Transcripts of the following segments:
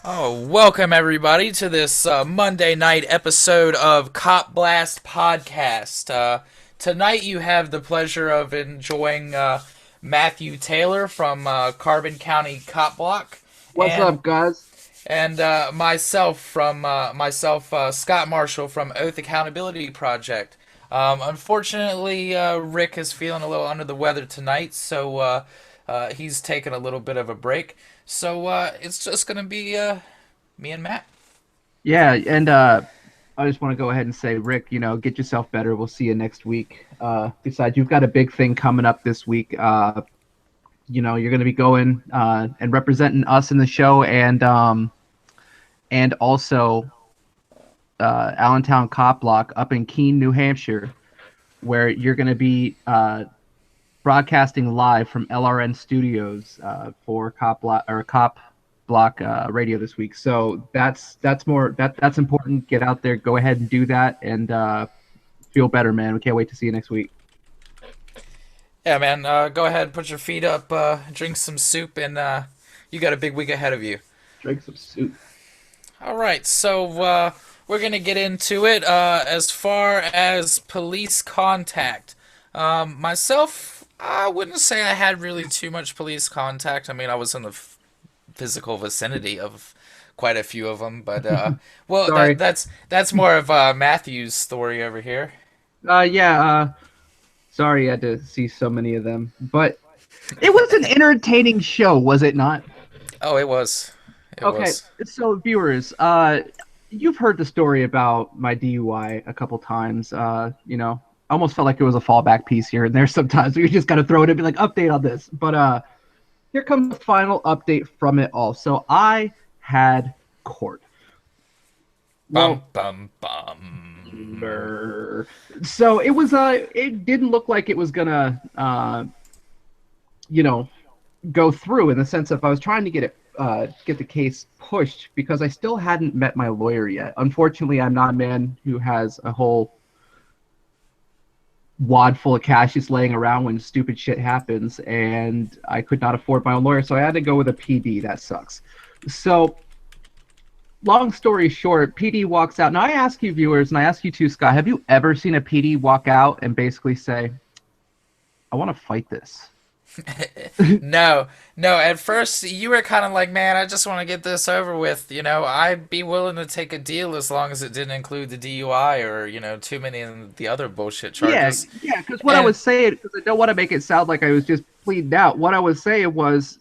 Oh, welcome everybody to this Monday night episode of Blast Podcast. Tonight you have the pleasure of enjoying Matthew Taylor from Carbon County Cop Block, What's and up, guys? myself from Scott Marshall from Oath Accountability Project. Unfortunately, Rick is feeling a little under the weather tonight, so he's taking a little bit of a break. So it's just gonna be me and Matt. Yeah, and I just want to go ahead and say, Rick, get yourself better. We'll see you next week. Besides, you've got a big thing coming up this week. You're going to be going and representing us in the show, and also Allentown Cop Block up in Keene, New Hampshire, where you're going to be broadcasting live from LRN Studios for Cop Block Radio this week. So that's important. Get out there, go ahead and do that, and feel better, man. We can't wait to see you next week. Yeah, man. Go ahead, put your feet up, drink some soup, and you got a big week ahead of you. Drink some soup. All right, so we're gonna get into it. As far as police contact, myself, I wouldn't say I had really too much police contact. I mean, I was in the physical vicinity of quite a few of them, but well, Sorry. that's more of Matthew's story over here. Yeah. Sorry, you had to see so many of them, but it was an entertaining show, was it not? Oh, it was. It Okay, was. so viewers, you've heard the story about my DUI a couple times. I almost felt like it was a fallback piece here and there. Sometimes we just got to throw it and be like, update on this. But here comes the final update from it all. So I had court. Bum Well, bum bum. so it was. It didn't look like it was gonna, you know, go through in the sense of I was trying to get the case pushed because I still hadn't met my lawyer yet. Unfortunately, I'm not a man who has a whole wad full of cash just laying around when stupid shit happens, and I could not afford my own lawyer, so I had to go with a PD. That sucks. So, long story short, PD walks out. Now, I ask you viewers, and I ask you too, Scott, have you ever seen a PD walk out and basically say, I want to fight this? No, no. At first, you were kind of like, "Man, I just want to get this over with." I'd be willing to take a deal as long as it didn't include the DUI or too many of the other bullshit Yeah, charges. yeah, because what I And was saying, because I don't want to make it sound like I was just pleading out, what I was saying was,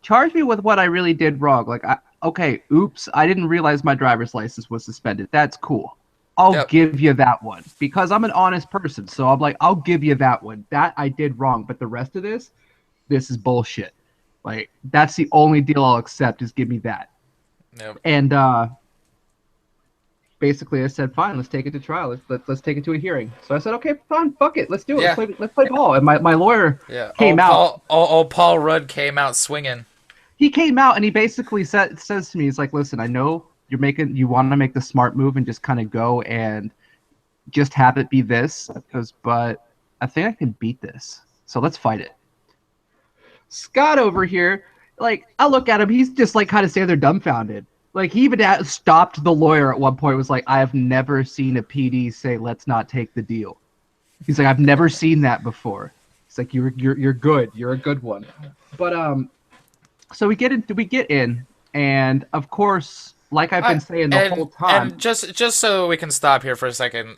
charge me with what I really did wrong. Like, okay, oops, I didn't realize my driver's license was suspended. That's cool. I'll yep, give you that one because I'm an honest person. So I'm like, I'll give you that one. That I did wrong. But the rest of this is bullshit. Like, that's the only deal I'll accept is give me that. yep, And basically I said, fine, let's take it to trial. Let's take it to a hearing. So I said, okay, fine, fuck it, let's do it. yeah, Let's play ball. And my lawyer yeah. came out. Old Paul Rudd came out swinging. He came out and he basically says to me, he's like, listen, I know you want to make the smart move and just kind of go and just have it be this. But I think I can beat this. So let's fight it. Scott over here, like, I look at him, he's just like kind of standing there dumbfounded. Like, he even stopped the lawyer at one point, was like, I have never seen a PD say, let's not take the deal. He's like, I've never seen that before. He's like, you're good. You're a good one. But so we get in, and of course, like I've been saying the whole time. And just so we can stop here for a second,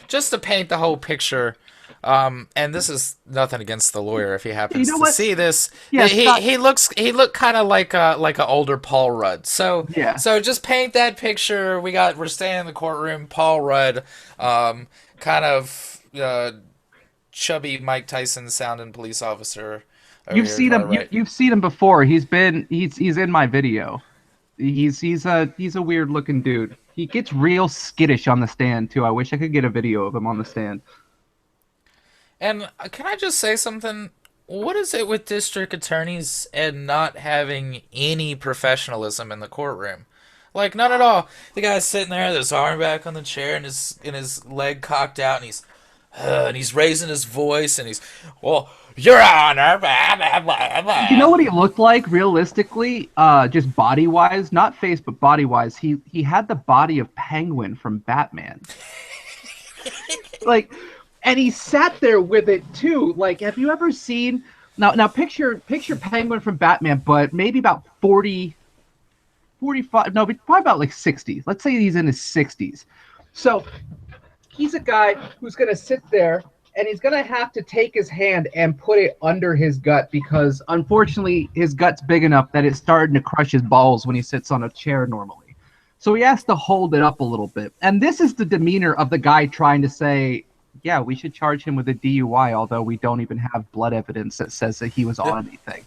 just to paint the whole picture. And this is nothing against the lawyer if he You happens know to what? see this. Yeah, He Scott. he looked kind of like a older Paul Rudd. So Yeah. so just paint that picture. We're standing in the courtroom. Paul Rudd, kind of chubby Mike Tyson sounding police officer over You've here to seen our him. right. You've seen him before. He's in my video. He's a weird looking dude. He gets real skittish on the stand too. I wish I could get a video of him on the stand. And can I just say something? What is it with district attorneys and not having any professionalism in the courtroom? Like, none at all. The guy's sitting there, with his arm back on the chair, and his leg cocked out, and he's and he's raising his voice, and he's, well, Your Honor, blah, blah, blah, You know blah. what he looked like realistically? Just body wise, not face, but body wise. He had the body of Penguin from Batman. Like, and he sat there with it too. Like, have you ever seen? Now picture Penguin from Batman, but maybe about 40, 45. No, but probably about like 60. Let's say he's in his 60s. So he's a guy who's gonna sit there and he's gonna have to take his hand and put it under his gut because unfortunately his gut's big enough that it's starting to crush his balls when he sits on a chair normally. So he has to hold it up a little bit. And this is the demeanor of the guy trying to say, yeah, we should charge him with a DUI, although we don't even have blood evidence that says that he was on anything.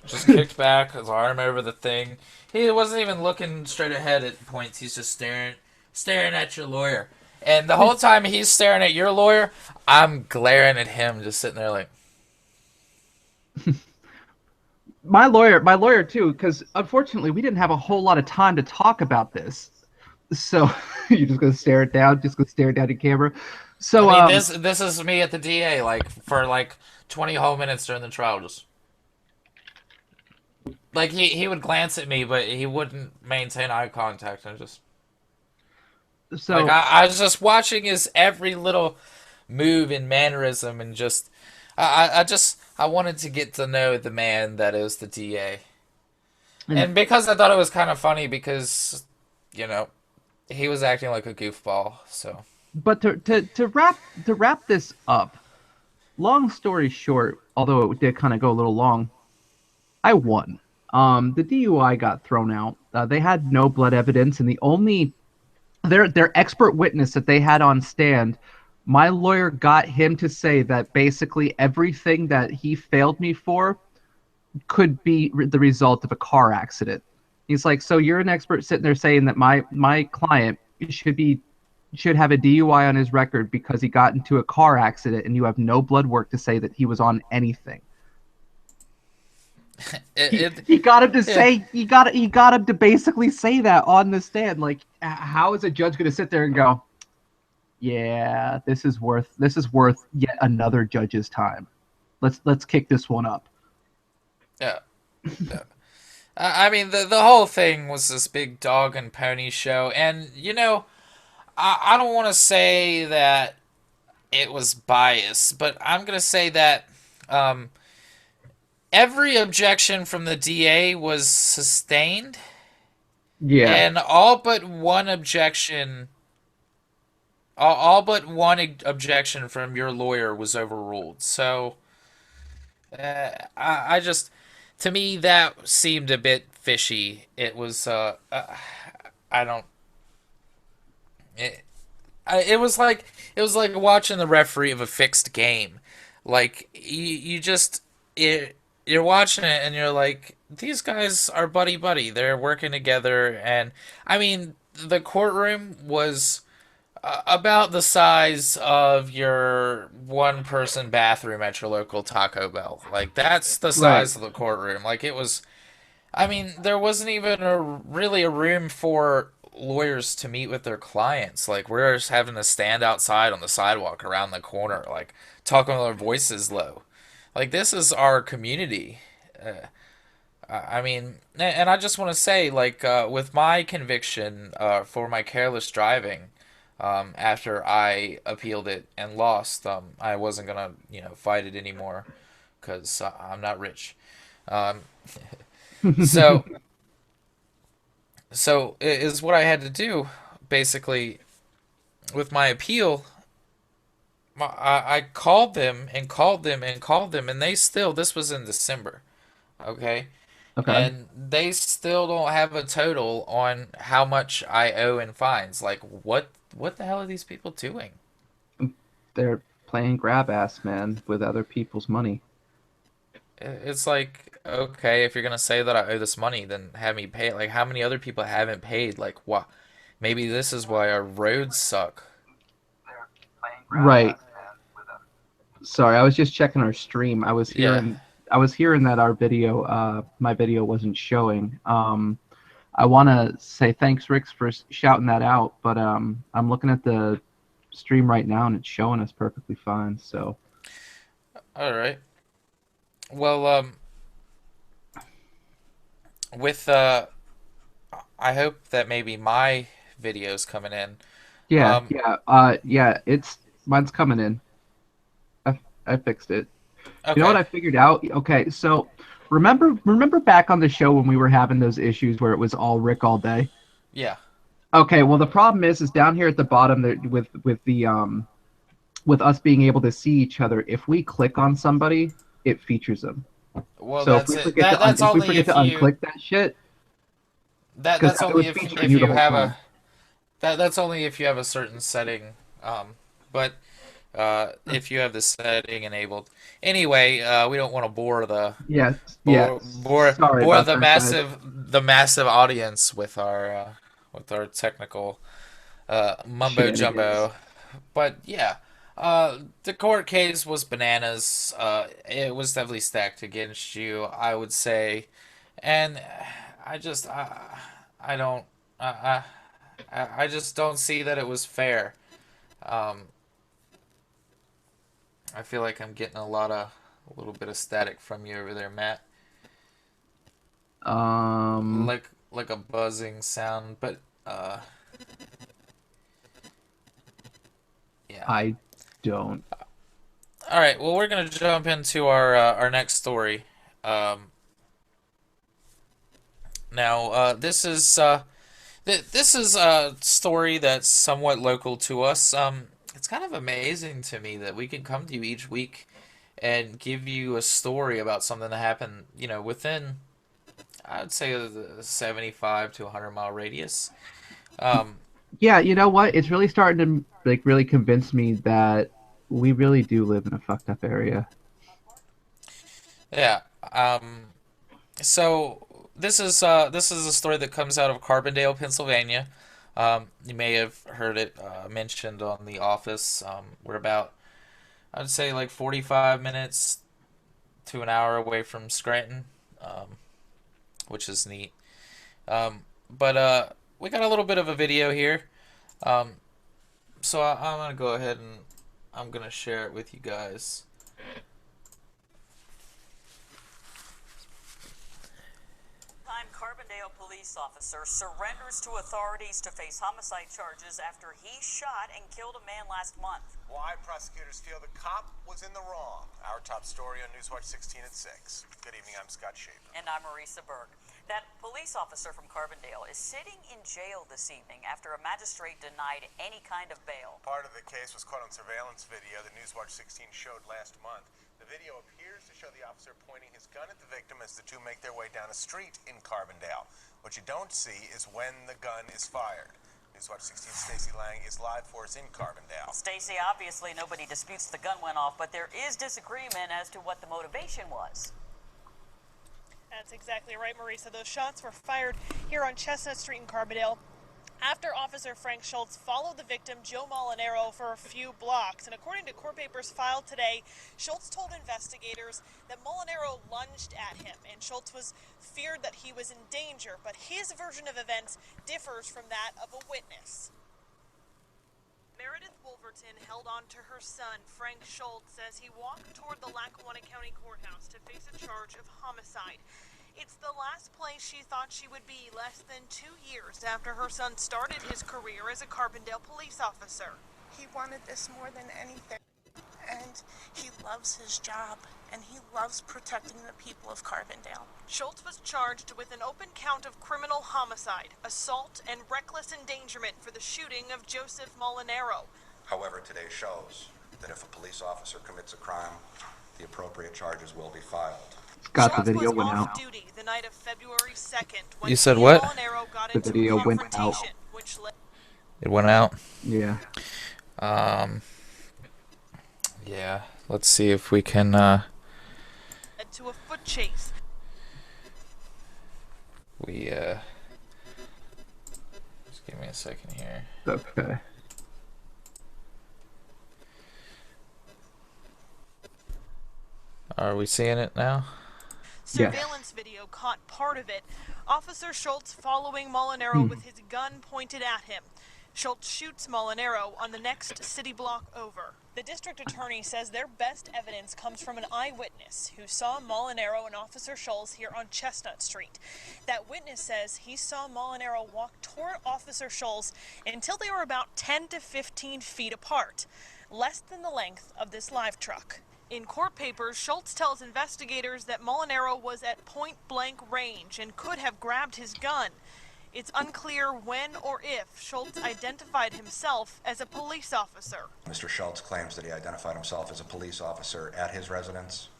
Just kicked back, his arm over the thing. He wasn't even looking straight ahead at points. He's just staring at your lawyer. And the whole time he's staring at your lawyer, I'm glaring at him, just sitting there like, My lawyer too, because unfortunately we didn't have a whole lot of time to talk about this. So you're just gonna stare it down, just gonna stare it down the camera. I So mean, this is me at the DA, like for like 20 whole minutes during the trial, just like he would glance at me, but he wouldn't maintain eye contact, and just like so I was just watching his every little move and mannerism, and just I wanted to get to know the man that is the DA, and and because I thought it was kind of funny because you know he was acting like a goofball, so. but to wrap this up, long story short, although it did kind of go a little long, I won. The DUI got thrown out. They had no blood evidence, and the only their expert witness that they had on stand, my lawyer got him to say that basically everything that he failed me for could be the result of a car accident. He's like, so you're an expert sitting there saying that my client should have a DUI on his record because he got into a car accident, and you have no blood work to say that he was on anything. He got him to Yeah. say he got him to basically say that on the stand. Like, how is a judge going to sit there and go, yeah, this is worth yet another judge's time. Let's kick this one up. Yeah. Yeah. I mean, the whole thing was this big dog and pony show, and I don't want to say that it was biased, but I'm gonna say that um, every objection from the DA was sustained, Yeah, and all but one objection from your lawyer was overruled. So I just, to me, that seemed a bit fishy. It was, I don't, it, it was like watching the referee of a fixed game. Like you just you're watching it and you're like, these guys are buddy buddy. They're working together, and I mean, the courtroom was about the size of your one person bathroom at your local Taco Bell. Like that's the right. size of the courtroom. Like it was, I mean, there wasn't even really a room for lawyers to meet with their clients. Like we're just having to stand outside on the sidewalk around the corner, like talking with our voices low. Like this is our community. I mean, and I just want to say, like, with my conviction for my careless driving, after I appealed it and lost, I wasn't gonna, fight it anymore because I'm not rich. Um, so, so is what I had to do, basically, with my appeal. I called them and called them and called them, and they still, this was in December, okay? Okay. And they still don't have a total on how much I owe in fines. Like, what the hell are these people doing? They're playing grab ass, man, with other people's money. It's like, okay, if you're gonna say that I owe this money, then have me pay it. Like, how many other people haven't paid? Like, what? Maybe this is why our roads suck. Right. Sorry, I was just checking our stream. Yeah. I was hearing that our video my video wasn't showing. I want to say thanks, Rix, for shouting that out, but I'm looking at the stream right now, and it's showing us perfectly fine. So, All right. Well, with I hope that maybe my video's coming in. yeah, Um, yeah, yeah. It's mine's coming in. I fixed it. You know what okay. I figured out? Okay, so remember back on the show when we were having those issues where it was all Rick all day? Yeah. Okay, well the problem is down here at the bottom there with the with us being able to see each other, if we click on somebody, it features them. Well, So if that's we it. forget That to that's if we only forget to if you unclick that shit, because that's it only was featuring if you the you whole have time. that's only if you have a certain setting. But if you have the setting enabled. Anyway, we don't want to Yeah, yeah. Sorry bore about that, guys. the massive audience with our technical mumbo Shenanigans. jumbo. But yeah, the court case was bananas. It was definitely stacked against you, I would say, and I just I don't I, I just don't see that it was fair. Um, I feel like I'm getting a little bit of static from you over there, Matt. Um, Like a buzzing sound, but uh, yeah. I don't. All right. Well, we're gonna jump into our next story. Um, now, this is a story that's somewhat local to us. It's kind of amazing to me that we can come to you each week and give you a story about something that happened, you know, within I'd say the 75 to 100 mile radius. Um, Yeah, you know what? It's really starting to like really convince me that we really do live in a fucked up area. yeah. So this is a story that comes out of Carbondale, Pennsylvania. You may have heard it mentioned on The Office. We're about I'd say like 45 minutes to an hour away from Scranton, um, which is neat. But we got a little bit of a video here. Um, so I'm gonna go ahead and I'm gonna share it with you guys. Carbondale police officer surrenders to authorities to face homicide charges after he shot and killed a man last month. Why prosecutors feel the cop was in the wrong. Our top story on Newswatch 16 at 6. Good evening, I'm Scott Shaper. And I'm Marisa Berg. That police officer from Carbondale is sitting in jail this evening after a magistrate denied any kind of bail. Part of the case was caught on surveillance video that Newswatch 16 showed last month. The video appears to show the officer pointing his gun at the victim as the two make their way down a street in Carbondale. What you don't see is when the gun is fired. Newswatch 16 Stacey Lang is live for us in Carbondale. Stacey, obviously nobody disputes the gun went off, but there is disagreement as to what the motivation was. That's exactly right, Marisa. Those shots were fired here on Chestnut Street in Carbondale after Officer Frank Schultz followed the victim, Joe Molinaro, for a few blocks. And according to court papers filed today, Schultz told investigators that Molinaro lunged at him, and Schultz was feared that he was in danger. But his version of events differs from that of a witness. Meredith Wolverton held on to her son, Frank Schultz, as he walked toward the Lackawanna County Courthouse to face a charge of homicide. It's the last place she thought she would be less than 2 years after her son started his career as a Carbondale police officer. He wanted this more than anything, and he loves his job, and he loves protecting the people of Carbondale. Schultz was charged with an open count of criminal homicide, assault, and reckless endangerment for the shooting of Joseph Molinaro. However, today shows that if a police officer commits a crime, the appropriate charges will be filed. Scott, the Schultz video was went off out. duty the night of February 2nd when You said he what? and Molinaro got The into video a went out. confrontation, which led It went out. Yeah. Yeah. Let's see if we can. to a foot chase. Just give me a second here. Okay. Are we seeing it now? Surveillance video caught part of it. Officer Schultz following Molinaro with his gun pointed at him. Schultz shoots Molinaro on the next city block over. The district attorney says their best evidence comes from an eyewitness who saw Molinaro and Officer Schultz here on Chestnut Street. That witness says he saw Molinaro walk toward Officer Schultz until they were about 10 to 15 feet apart, less than the length of this live truck. In court papers, Schultz tells investigators that Molinaro was at point-blank range and could have grabbed his gun. It's unclear when or if Schultz identified himself as a police officer. Mr. Schultz claims that he identified himself as a police officer at his residence.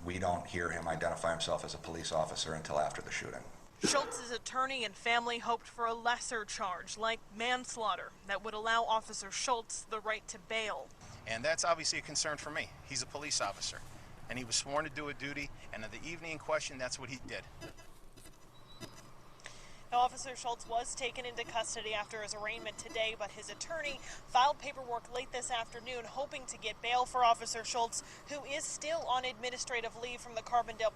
We don't hear him identify himself as a police officer until after the shooting. Schultz's attorney and family hoped for a lesser charge, like manslaughter, that would allow Officer Schultz the right to bail. And that's obviously a concern for me. He's a police officer, and he was sworn to do a duty, and in the evening in question, that's what he did. Now, Officer Schultz was taken into custody after his arraignment today, but his attorney filed paperwork late this afternoon hoping to get bail for Officer Schultz, who is still on administrative leave from the Carbondale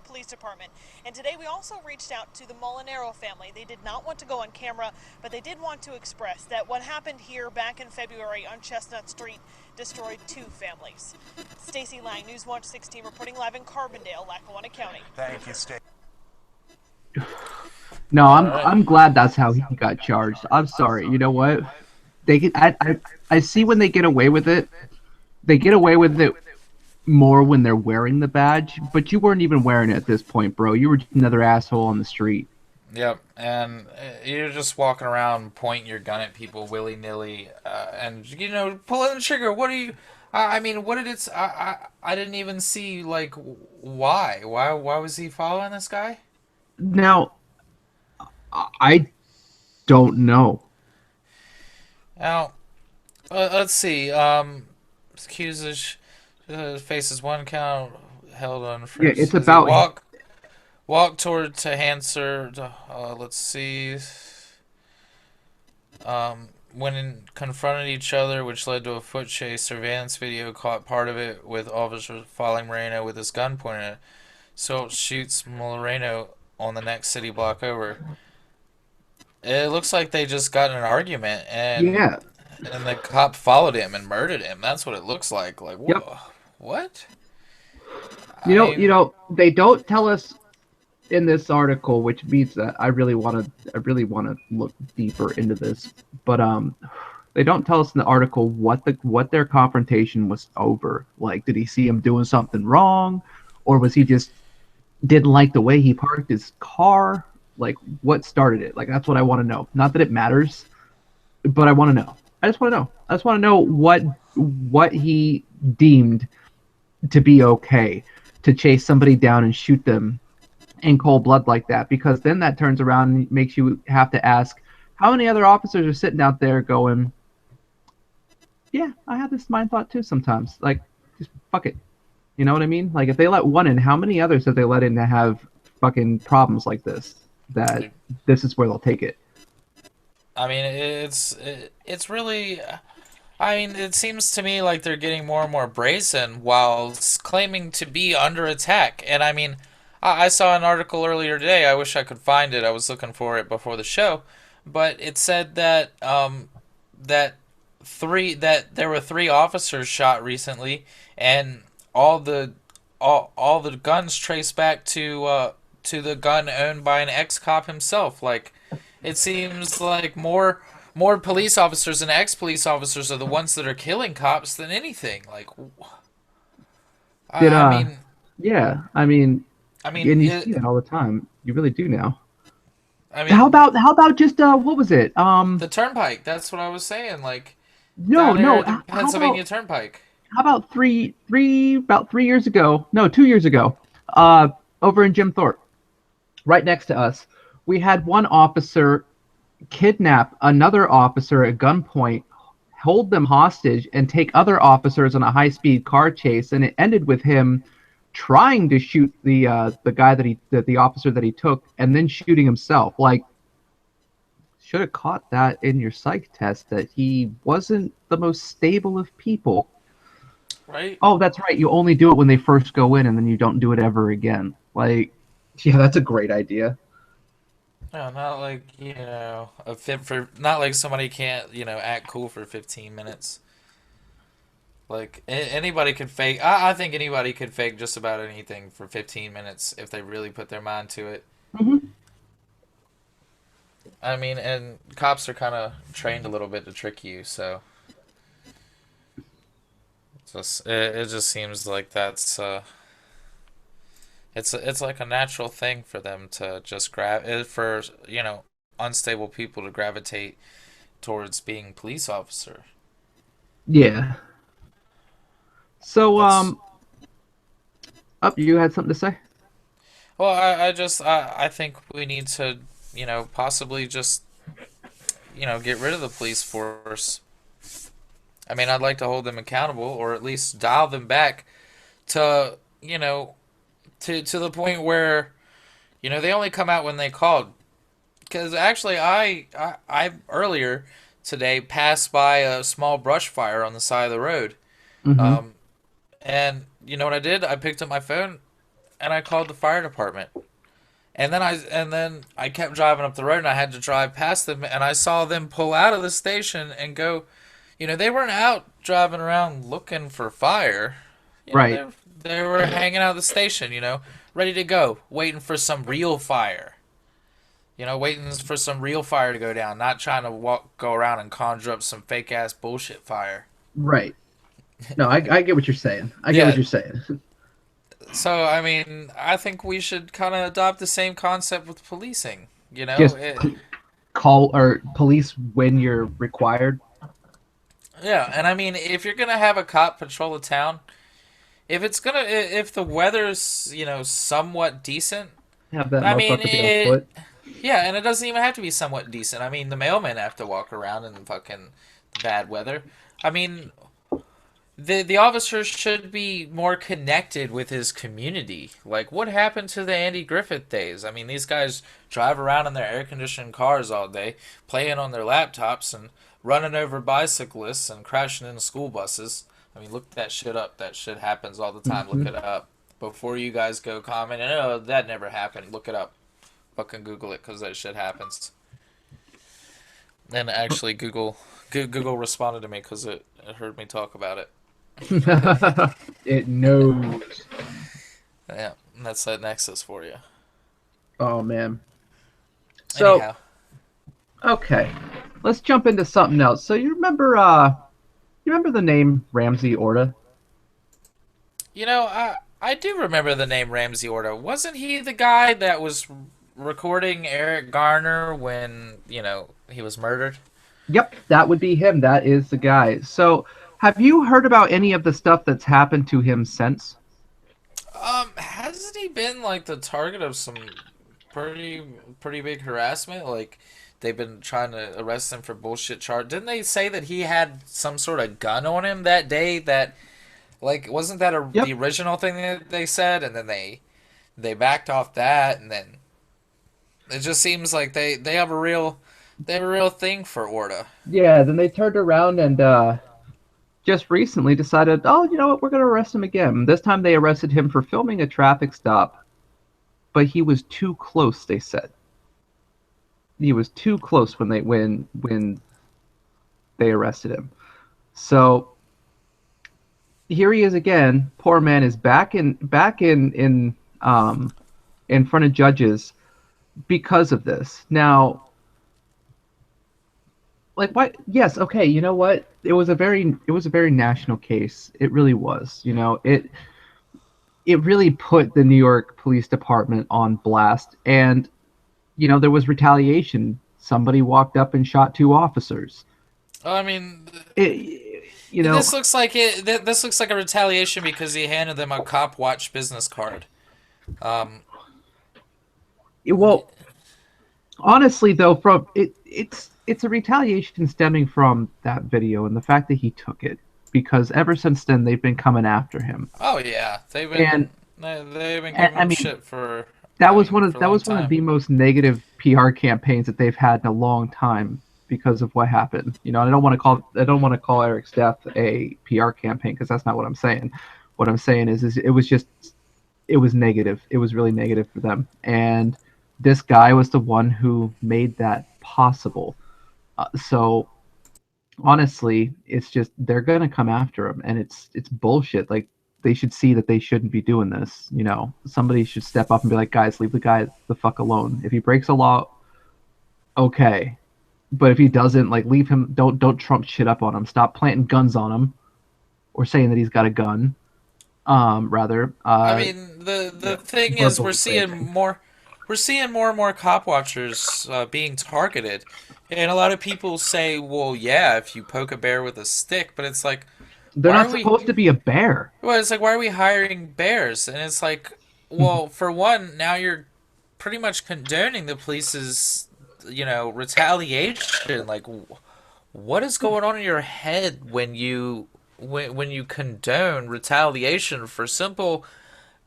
Police Department. And today we also reached out to the Molinaro family. They did not want to go on camera, but they did want to express that what happened here back in February on Chestnut Street destroyed 2 families. Stacey Lang, Newswatch 16, reporting live in Carbondale, Lackawanna County. Thank you, Stacey. No, I'm glad that's how he got charged. I'm sorry. You know what? They get, I see when they get away with it. They get away with it more when they're wearing the badge, but you weren't even wearing it at this point, bro. You were just another asshole on the street. Yep, and you're just walking around pointing your gun at people willy-nilly, and, you know, pulling the trigger. What are you... I mean, what did it... I didn't even see, like, why? Why was he following this guy? Now, I don't know. Now, let's see. Accuses faces 1 count held on. Yeah, it's about walk toward to answer. Let's see. When confronted each other, which led to a foot chase. Surveillance video caught part of it with officers following Moreno with his gun pointed at. So shoots Moreno on the next city block over. It looks like they just got in an argument, and and the cop followed him and murdered him. That's what it looks like. Like, what? You know, they don't tell us in this article, which means that I really want to look deeper into this. But they don't tell us in the article what their confrontation was over. Like, did he see him doing something wrong, or was he just didn't like the way he parked his car? Like, what started it? Like, that's what I want to know. Not that it matters, but I want to know. I just want to know. I just want to know what he deemed to be okay to chase somebody down and shoot them in cold blood like that, because then that turns around and makes you have to ask, how many other officers are sitting out there going, yeah, I have this mind thought too sometimes. Like, just fuck it. You know what I mean? Like, if they let one in, how many others have they let in to have fucking problems like this? That this is where they'll take it. I mean, it's really... I mean, it seems to me like they're getting more and more brazen while claiming to be under attack. And I mean, I saw an article earlier today. I wish I could find it. I was looking for it before the show. But it said that that there were 3 officers shot recently, and all the guns traced back to the gun owned by an ex-cop himself. Like, it seems like more police officers and ex-police officers are the ones that are killing cops than anything. Like, I mean, and you see it all the time. You really do now. I mean, how about just what was it? The Turnpike. That's what I was saying. Like, the Pennsylvania Turnpike. How about 3 years ago? No, 2 years ago. Over in Jim Thorpe, right next to us, we had one officer kidnap another officer at gunpoint, hold them hostage, and take other officers on a high-speed car chase, and it ended with him trying to shoot the guy the officer that he took, and then shooting himself. Like, should have caught that in your psych test that he wasn't the most stable of people. Right? Oh, that's right. You only do it when they first go in, and then you don't do it ever again. Like, yeah, that's a great idea. No, not like, a fit for, not like somebody can't, act cool for 15 minutes. Like, anybody could fake, I think anybody could fake just about anything for 15 minutes if they really put their mind to it. Hmm. I mean, and cops are kind of trained a little bit to trick you, so it just seems like it's like a natural thing for them to just for unstable people to gravitate towards being police officer. Yeah. So, That's you had something to say? well, I think we need to possibly just get rid of the police force. I mean, I'd like to hold them accountable, or at least dial them back to to the point where they only come out when they called. Because actually, I earlier today passed by a small brush fire on the side of the road. Mm-hmm. And you know what I did? I picked up my phone and I called the fire department. And then I kept driving up the road and I had to drive past them and I saw them pull out of the station and go. They weren't out driving around looking for fire. Right. They were hanging out at the station, ready to go, waiting for some real fire. Waiting for some real fire to go down, not trying to go around and conjure up some fake ass bullshit fire. Right. No, I get what you're saying. I get what you're saying. So, I mean, I think we should kind of adopt the same concept with policing. Just call or police when you're required. Yeah, and I mean, if you're gonna have a cop patrol a town, if the weather's somewhat decent, Have that I mean, motherfucker be on foot. yeah, and it doesn't even have to be somewhat decent. I mean, the mailmen have to walk around in fucking bad weather. I mean, the officer should be more connected with his community. Like, what happened to the Andy Griffith days? I mean, these guys drive around in their air-conditioned cars all day, playing on their laptops and running over bicyclists and crashing into school buses. I mean, look that shit up. That shit happens all the time. Mm-hmm. Look it up. Before you guys go commenting, oh, that never happened. Look it up. Fucking Google it, because that shit happens. And actually, Google responded to me because it heard me talk about it. It knows. Yeah, and that's that Nexus for you. Oh man. So Anyhow. Okay, let's jump into something else. So you remember the name Ramsey Orta? I do remember the name Ramsey Orta. Wasn't he the guy that was recording Eric Garner when he was murdered? Yep, that would be him. That is the guy. So, have you heard about any of the stuff that's happened to him since? Hasn't he been like the target of some pretty big harassment? Like, they've been trying to arrest him for bullshit charge. Didn't they say that he had some sort of gun on him that day? That, like, wasn't that Yep. the original thing that they said? And then they backed off that, and then it just seems like they have a real thing for Orta. Yeah, then they turned around and just recently decided, oh, you know what, we're going to arrest him again. This time they arrested him for filming a traffic stop, but he was too close, they said. He was too close when they arrested him. So here he is again. Poor man is back in front of judges because of this. Now, like, what? Yes, okay. You know what? It was a very national case. It really was. It really put the New York Police Department on blast, and there was retaliation. Somebody walked up and shot 2 officers. I mean, This looks like this looks like a retaliation because he handed them a cop watch business card. Well, honestly, though, it's a retaliation stemming from that video and the fact that he took it, because ever since then they've been coming after him. Oh yeah, they've been giving him shit for. That was one of time. the most negative PR campaigns that they've had in a long time because of what happened. I don't want to call Eric's death a PR campaign, because that's not what I'm saying. What I'm saying is it was negative. It was really negative for them, and this guy was the one who made that possible. So honestly, it's just they're gonna come after him, and it's bullshit. Like they should see that they shouldn't be doing this. You know, somebody should step up and be like, guys, leave the guy the fuck alone. If he breaks a law, okay, but if he doesn't, like, leave him. Don't trump shit up on him. Stop planting guns on him, or saying that he's got a gun. Rather. I mean, the thing is, we're seeing more and more cop watchers being targeted, and a lot of people say, well, yeah, if you poke a bear with a stick, but it's like, they're why not are we? supposed to be a bear. Well, it's like, why are we hiring bears? And it's like, well, for one, now you're pretty much condoning the police's, retaliation. Like, what is going on in your head when you condone retaliation for simple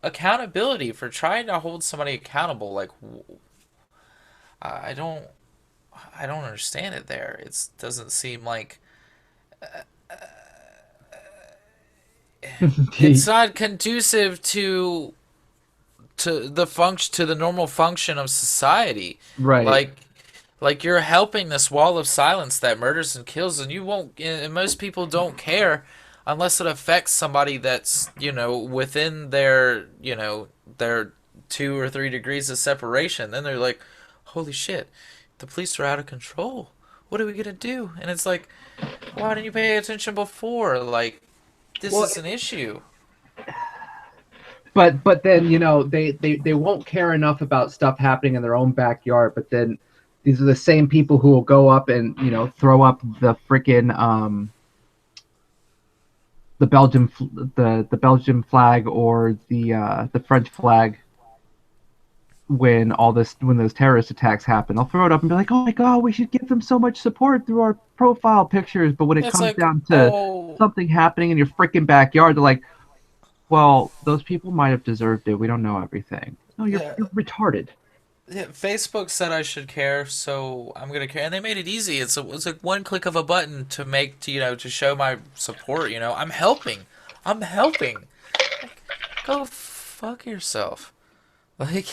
accountability, for trying to hold somebody accountable? Like, I don't understand it there. It doesn't seem like it's not conducive to the normal function of society. Right. Like you're helping this wall of silence that murders and kills, and you won't. And most people don't care unless it affects somebody that's within their 2 or 3 degrees of separation. Then they're like, holy shit, the police are out of control. What are we gonna do? And it's like, why didn't you pay attention before? Like, this is an issue. But then they won't care enough about stuff happening in their own backyard. But then these are the same people who will go up and throw up the freaking the Belgian flag or the French flag when those terrorist attacks happen. They'll throw it up and be like, oh my god, we should give them so much support through our profile pictures. But when it comes down to something happening in your freaking backyard, they're like, well, those people might have deserved it. We don't know everything. No, you're retarded. Yeah, Facebook said I should care, so I'm gonna care, and they made it easy. It's like one click of a button to show my support. I'm helping. Like, go fuck yourself. Like,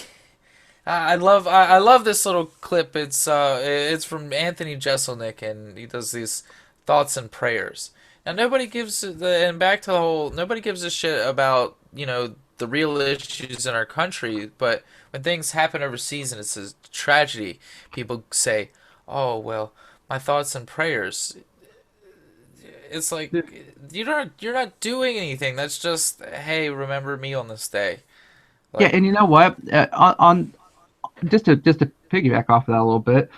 I love this little clip. It's from Anthony Jeselnik, and he does these thoughts and prayers. Now nobody gives nobody gives a shit about the real issues in our country, but when things happen overseas and it's a tragedy, people say, "Oh well, my thoughts and prayers." It's like you're not doing anything. That's just, hey, remember me on this day. Like, yeah, and you know what? On just to piggyback off of that a little bit,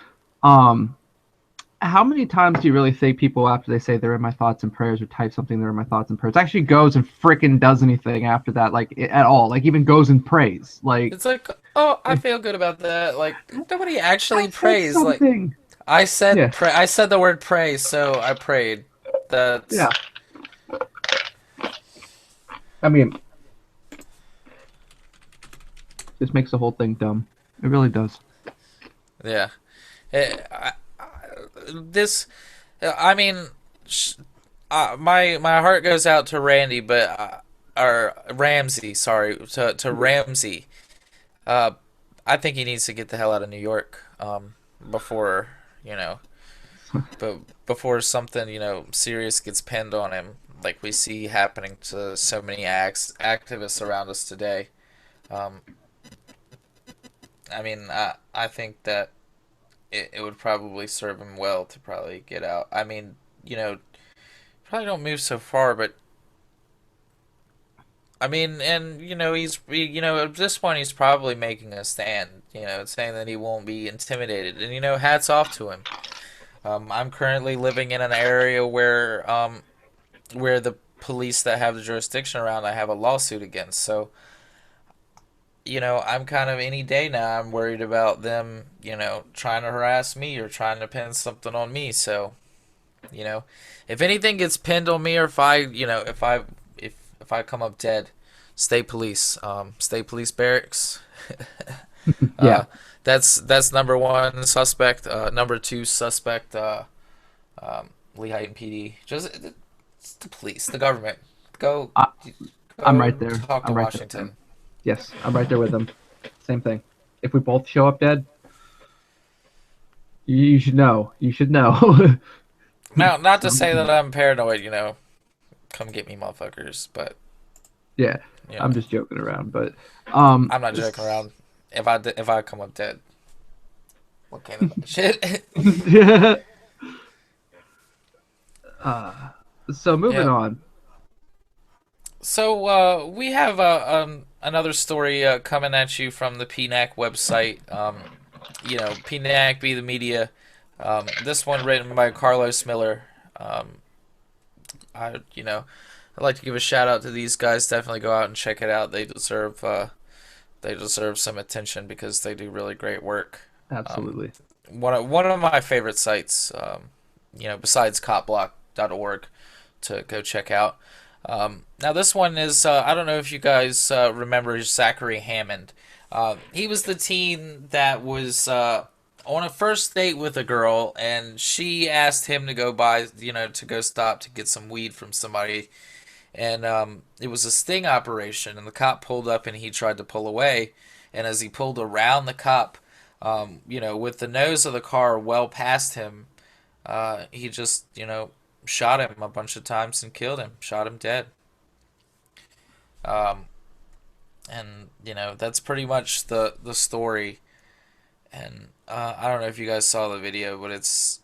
how many times do you really think people, after they say they're in my thoughts and prayers or type something they're in my thoughts and prayers, actually goes and frickin' does anything after that, like at all, like even goes and prays? Like, it's like, oh, I feel good about that. Like, nobody actually prays. Like, something. I said I said the word pray, so I prayed. That's yeah. I mean, just makes the whole thing dumb. It really does. Yeah. My heart goes out to Randy, or Ramsey, sorry, to Ramsey. I think he needs to get the hell out of New York, before before something serious gets pinned on him, like we see happening to so many activists around us today. I think that it would probably serve him well to probably get out. I mean, probably don't move so far, but I mean, and at this point he's probably making a stand, saying that he won't be intimidated, and hats off to him. I'm currently living in an area where the police that have the jurisdiction around I have a lawsuit against, so I'm kind of, any day now, I'm worried about them, trying to harass me or trying to pin something on me. So, if anything gets pinned on me, or if I come up dead, state police barracks. Yeah. That's number one suspect. Number two suspect, Lehigh PD. It's the police, the government. Go. I'm right there. Talk to I'm right Washington. there. Yes, I'm right there with them. Same thing. if we both show up dead, you should know. You should know. Now, not to say that I'm paranoid, come get me, motherfuckers. But Yeah, you I'm know, just joking around, but I'm not joking around. If I come up dead, what kind of shit? yeah. So moving Yeah. on. So we have another story coming at you from the PNAC website. PNAC be the media. This one written by Carlos Miller. I'd like to give a shout out to these guys. Definitely go out and check it out. They deserve some attention because they do really great work. Absolutely. One of my favorite sites, besides copblock.org, to go check out. Now this one is, I don't know if you guys remember Zachary Hammond. He was the teen that was on a first date with a girl, and she asked him to go to go stop to get some weed from somebody. And it was a sting operation, and the cop pulled up and he tried to pull away. And as he pulled around the cop, with the nose of the car well past him, he just, shot him a bunch of times and killed him, shot him dead. And that's pretty much the story. And I don't know if you guys saw the video, but it's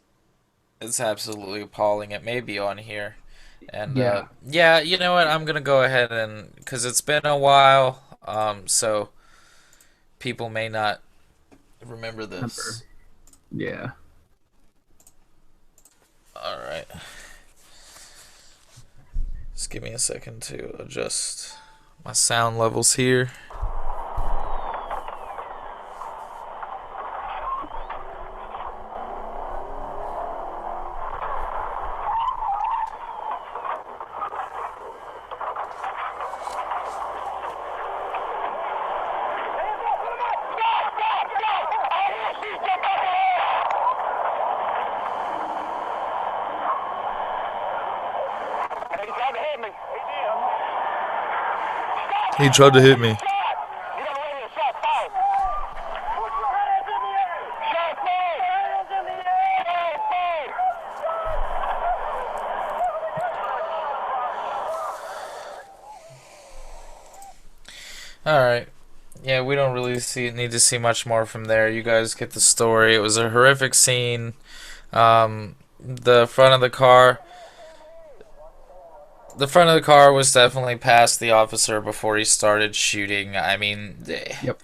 absolutely appalling. It may be on here. And Yeah. you know what? I'm gonna go ahead and because it's been a while, so people may not remember this. Yeah. All right. Just give me a second to adjust my sound levels here. He tried to hit me. Alright. Yeah, we don't really need to see much more from there. You guys get the story. It was a horrific scene. The front of the car... The front of the car was definitely past the officer before he started shooting. I mean, Yep.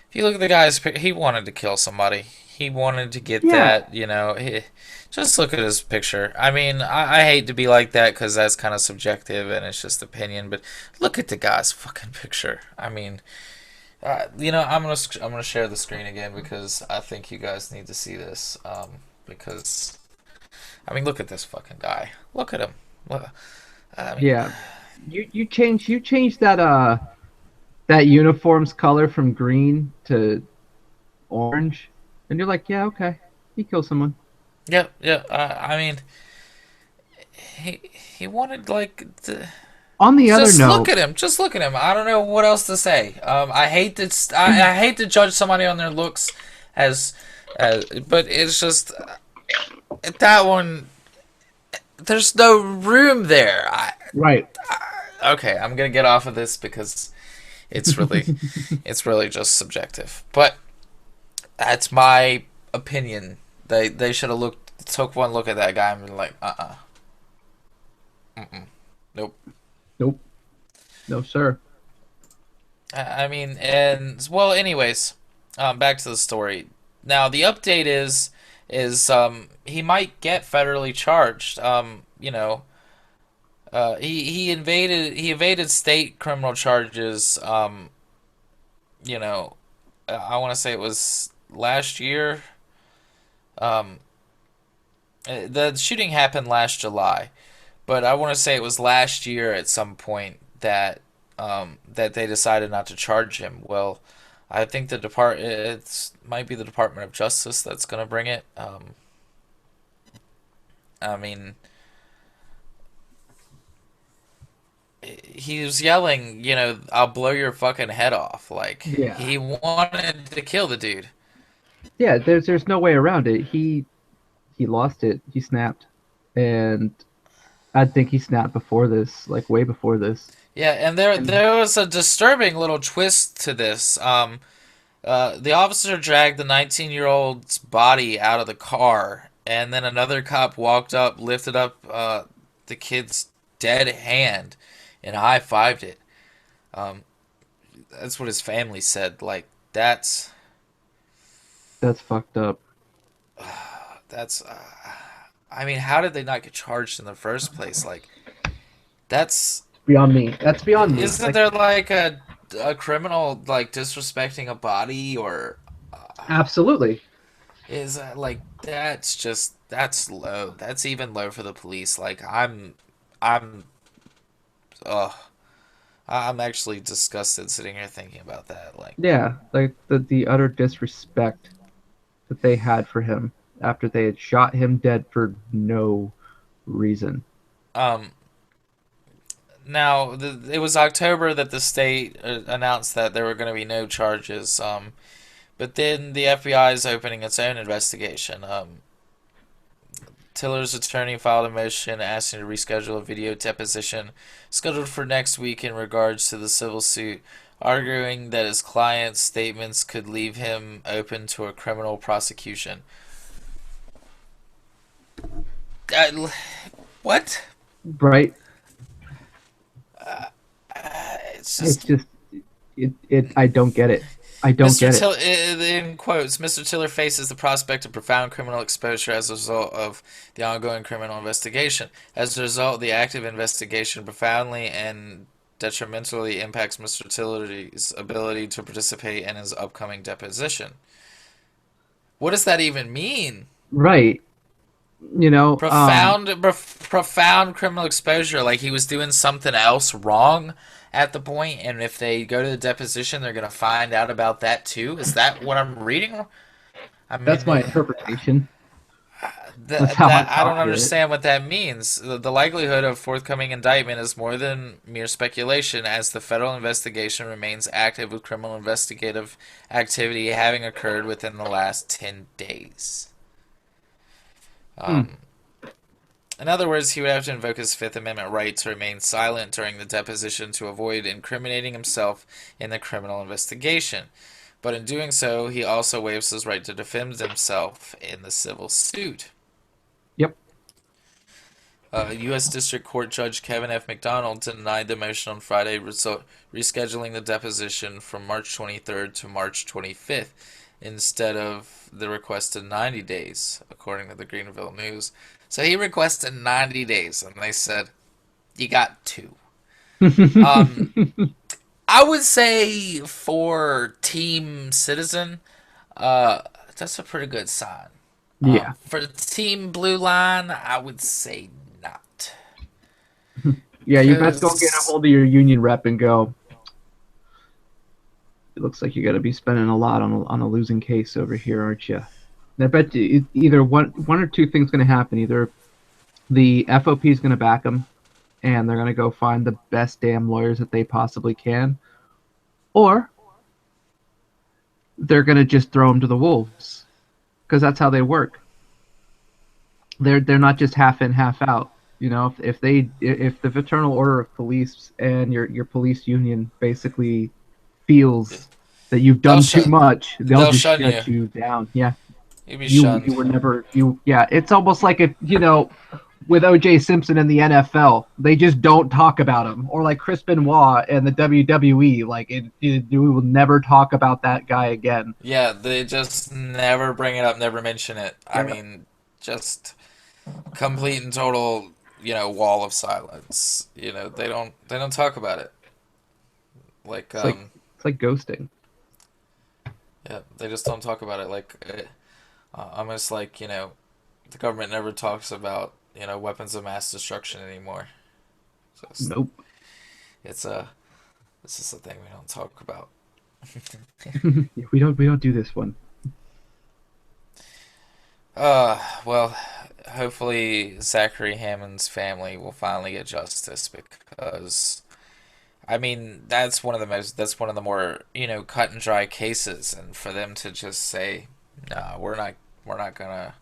if you look at the guy's picture, he wanted to kill somebody. He wanted to get Yeah. that, just look at his picture. I mean, I hate to be like that because that's kind of subjective and it's just opinion, but look at the guy's fucking picture. I mean, I'm gonna share the screen again because I think you guys need to see this. Because, I mean, look at this fucking guy. Look at him. Look. I mean, Yeah. You changed that uniform's color from green to orange, and you're like, yeah, okay, he killed someone. Yeah. I mean, he wanted On the other note, look at him. Just look at him. I don't know what else to say. I hate to I hate to judge somebody on their looks but it's just that one. There's no room there. right? Okay, I'm gonna get off of this because it's really just subjective. But that's my opinion. They should have took one look at that guy and been like, nope. Nope. No, sir. I mean, and well, anyways, back to the story. Now the update is he might get federally charged. He evaded state criminal charges. I want to say it was last year. The shooting happened last July, but I want to say it was last year at some point that they decided not to charge him. Well, I think it might be the Department of Justice that's going to bring it. I mean, he was yelling, "I'll blow your fucking head off." Like, Yeah. he wanted to kill the dude. Yeah, there's no way around it. He lost it. He snapped. And I think he snapped before this, like way before this. Yeah, and there was a disturbing little twist to this. The officer dragged the 19-year-old's body out of the car, and then another cop walked up, lifted up the kid's dead hand, and high-fived it. Um, that's what his family said. Like, That's fucked up. that's. I mean, how did they not get charged in the first place? Like, that's Beyond me. That's beyond me. isn't Like, there like a criminal like disrespecting a body or absolutely. is that like that's low. That's even low for the police. Like I'm uh I'm actually disgusted sitting here thinking about that. Like Yeah, like the utter disrespect that they had for him after they had shot him dead for no reason. um now it was October that the state announced that there were going to be no charges. But then the FBI is opening its own investigation. Tiller's attorney filed a motion asking to reschedule a video deposition scheduled for next week in regards to the civil suit, arguing that his client's statements could leave him open to a criminal prosecution. What? Right? It's It's just just I don't get it. I don't Mr. get it. Tiller, in quotes, Mr. Tiller faces the prospect of profound criminal exposure as a result of the ongoing criminal investigation. As a result, the active investigation profoundly and detrimentally impacts Mr. Tiller's ability to participate in his upcoming deposition. What does that even mean? Right. You know, Profound criminal exposure, like he was doing something else wrong at the point, and if they go to the deposition, they're gonna find out about that too. Is that what I'm reading? I that's mean, my interpretation. That's that how I I don't talk it. understand what that means. The likelihood of forthcoming indictment is more than mere speculation, as the federal investigation remains active with criminal investigative activity having occurred within the last 10 days. Hmm. In other words, he would have to invoke his Fifth Amendment right to remain silent during the deposition to avoid incriminating himself in the criminal investigation. But in doing so, he also waives his right to defend himself in the civil suit. Yep. U.S. District Court Judge Kevin F. McDonald denied the motion on Friday, rescheduling the deposition from March 23rd to March 25th instead of the requested 90 days, according to the Greenville News. So he requested 90 days, and they said, you got 2. I would say for Team Citizen, that's a pretty good sign. Yeah. For Team Blue Line, I would say not. Yeah, you best go get a 'Cause- hold of your union rep and go. It looks like you're going to be spending a lot on a losing case over here, aren't you? And I bet you either one or two things going to happen. Either the FOP is going to back them, and they're going to go find the best damn lawyers that they possibly can, or they're going to just throw them to the wolves, because that's how they work. They're not just half in, half out. You know, if the Fraternal Order of Police and your police union basically feels that you've done too much, they'll just shun shut you down. Yeah. You'd be You shunned. were never yeah, it's almost like if with OJ Simpson in the NFL, they just don't talk about him, or like Chris Benoit and the WWE, like we will never talk about that guy again. Yeah, they just never bring it up, never mention it. I Yeah. mean, just complete and total, wall of silence. They don't talk about it. Like, It's like ghosting. yeah, they just don't talk about it. Like, almost like, the government never talks about, weapons of mass destruction anymore. Just, Nope. it's just a thing we don't talk about. Yeah, we don't do this one. Well, hopefully Zachary Hammond's family will finally get justice, because I mean, that's one of the more, cut and dry cases, and for them to just say, "No, we're not gonna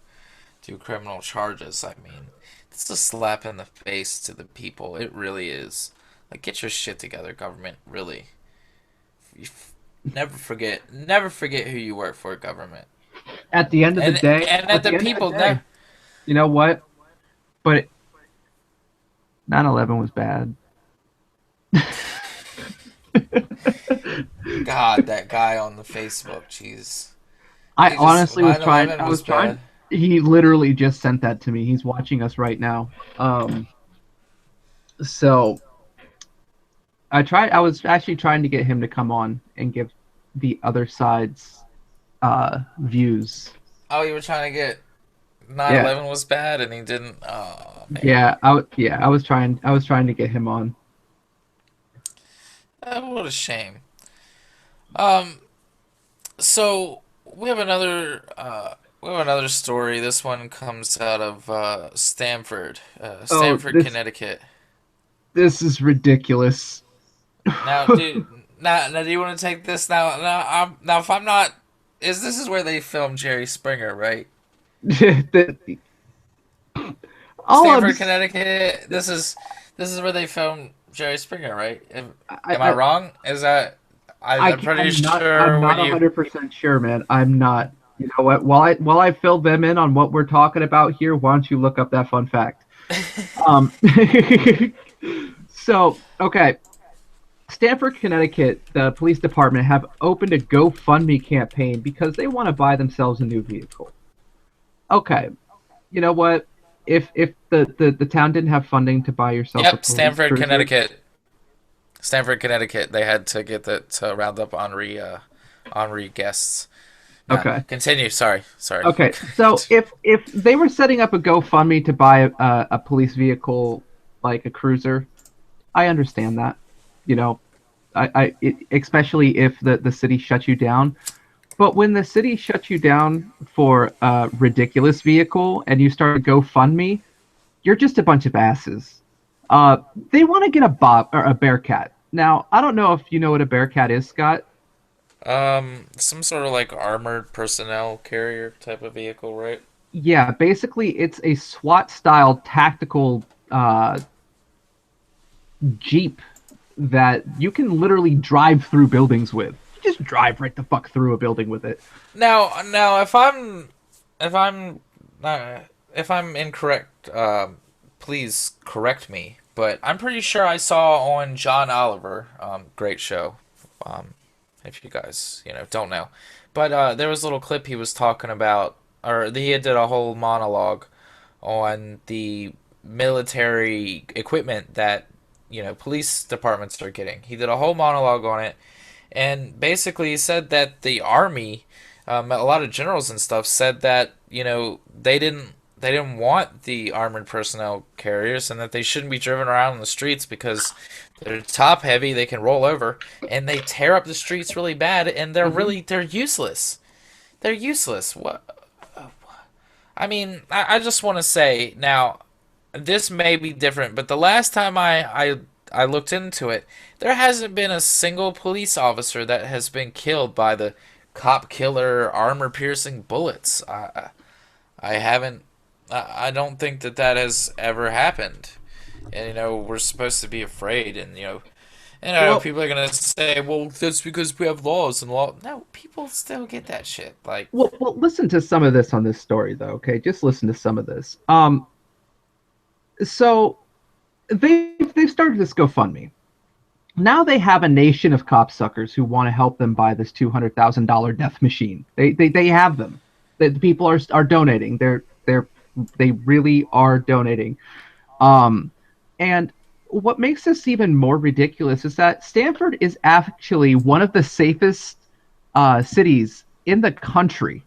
do criminal charges." I mean, it's a slap in the face to the people. It really is. Like, get your shit together, government. Really, never forget who you work for, government. At the end of the And day, and that the people day, you know what? But 9/11 was bad. God, that guy on the Facebook, jeez. I honestly was trying. 9/11 I was was trying. bad. He literally just sent that to me. He's watching us right now. So I tried. I was actually trying to get him to come on and give the other side's views. Oh, you were trying to get Yeah. 9/11 was bad, and he didn't. Oh man. Yeah. I was trying. I was trying to get him on. What a shame. Um. So we have another story. This one comes out of Stamford, Stamford, This Connecticut. this is ridiculous. Now, dude, now, do you want to take this now? Now, if I'm not, this is where they filmed Jerry Springer, right? The- all I'm, Stamford, Connecticut. This is where they filmed Jerry Springer, right? Am I, I I, wrong? Is that? I'm pretty I'm sure not when you. 100% sure, man. I'm not. You know what? While I fill them in on what we're talking about here, why don't you look up that fun fact? Um, so okay, Stamford, Connecticut, the police department have opened a GoFundMe campaign because they want to buy themselves a new vehicle. Okay, you know what? If the town didn't have funding to buy yourself a Yep, police Stamford, cruiser, Connecticut. Stamford, Connecticut. They had to get that to round up Henri guests. Nah, okay. continue. Sorry. Okay, so if they were setting up a GoFundMe to buy a police vehicle like a cruiser, I understand that. You know, especially if the city shuts you down. But when the city shuts you down for a ridiculous vehicle and you start a GoFundMe, you're just a bunch of asses. They want to get a Bearcat. Now, I don't know if you know what a Bearcat is, Scott. Some sort of like armored personnel carrier type of vehicle, right? Yeah, basically it's a SWAT style tactical Jeep that you can literally drive through buildings with. You just drive right the fuck through a building with it. Now, if I'm incorrect, please correct me. But I'm pretty sure I saw on John Oliver, great show, if you guys don't know, but there was a little clip he was talking about, or he did a whole monologue on the military equipment that police departments are getting. He did a whole monologue on it, and basically he said that the army, a lot of generals and stuff said that they didn't want the armored personnel carriers, and that they shouldn't be driven around in the streets because they're top heavy, they can roll over, and they tear up the streets really bad, and they're useless. They're useless. What? I mean, I just want to say now, this may be different, but the last time I looked into it, there hasn't been a single police officer that has been killed by the cop killer armor piercing bullets. I haven't. I don't think that has ever happened. And we're supposed to be afraid, and Well, people are gonna say, well, that's because we have laws and law. No, people still get that shit. Like, well, listen to some of this on this story, though. Okay, just listen to some of this. So they've started this GoFundMe. Now they have a nation of copsuckers who want to help them buy this $200,000 death machine. They have them. The people are donating. They really are donating. And what makes this even more ridiculous is that Stanford is actually one of the safest cities in the country.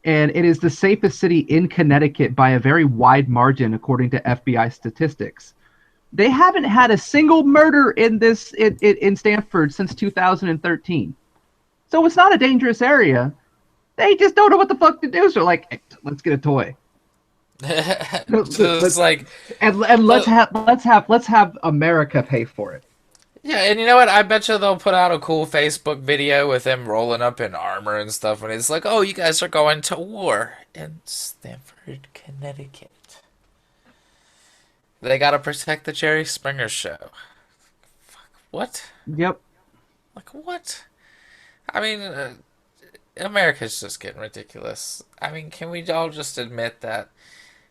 And it is the safest city in Connecticut by a very wide margin, according to FBI statistics. They haven't had a single murder in Stanford since 2013. So it's not a dangerous area. They just don't know what the fuck to do. So like, hey, let's get a toy. it's like, And let's have America pay for it. Yeah, and you know what? I bet you they'll put out a cool Facebook video with him rolling up in armor and stuff, and it's like, oh, you guys are going to war in Stamford, Connecticut. They gotta protect the Jerry Springer show. What? Yep. Like, what? I mean, America's just getting ridiculous. I mean, can we all just admit that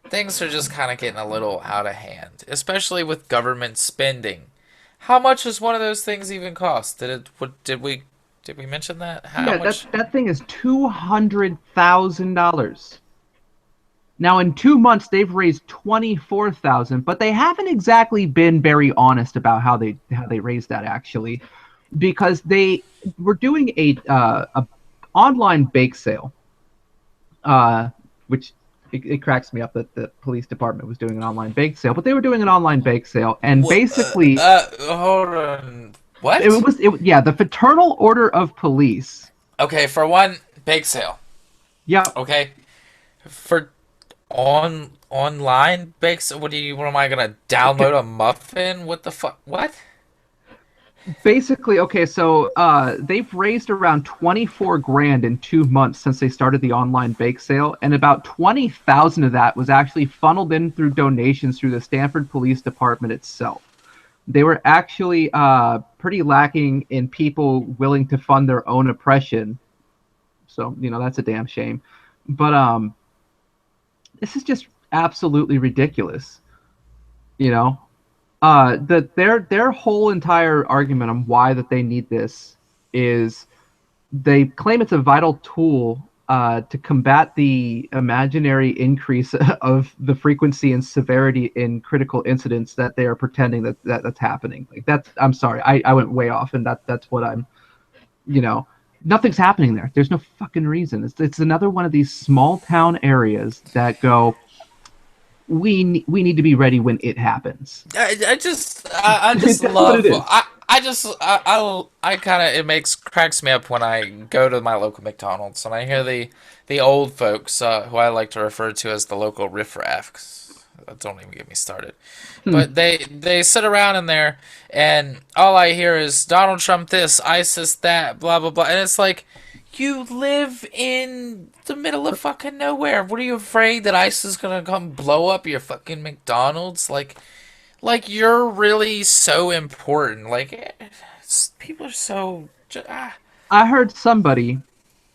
things are just kind of getting a little out of hand, especially with government spending? How much does one of those things even cost? Did we mention that? How Yeah, much? that thing is $200,000. Now, in 2 months, they've raised 24,000, but they haven't exactly been very honest about how they raised that actually, because they were doing a online bake sale, which it cracks me up that the police department was doing an online bake sale, but they were doing an online bake sale, and basically, Hold on. What? yeah, the Fraternal Order of Police. Okay, for one, bake sale. Yeah, Okay, for online bake sale. What am I gonna download a muffin? What the fuck? What? basically, okay, so they've raised around 24 grand in 2 months since they started the online bake sale, and about 20,000 of that was actually funneled in through donations through the Stanford Police Department itself. They were actually pretty lacking in people willing to fund their own oppression, so that's a damn shame. But this is just absolutely ridiculous, you know. Their whole entire argument on why that they need this is they claim it's a vital tool to combat the imaginary increase of the frequency and severity in critical incidents that they are pretending that's happening. Like I'm sorry, I went way off, and that's what I'm, nothing's happening there. There's no fucking reason. It's another one of these small town areas that go, we need to be ready when it happens. I just That's what love. it is. I kind of, cracks me up when I go to my local McDonald's and I hear the old folks who I like to refer to as the local riffraff. 'Cause don't even get me started. But they sit around in there and all I hear is Donald Trump this, ISIS that, blah blah blah, and it's like, you live in the middle of fucking nowhere. What are you afraid that ISIS is gonna come blow up your fucking McDonald's? Like you're really so important. Like people are so. I heard somebody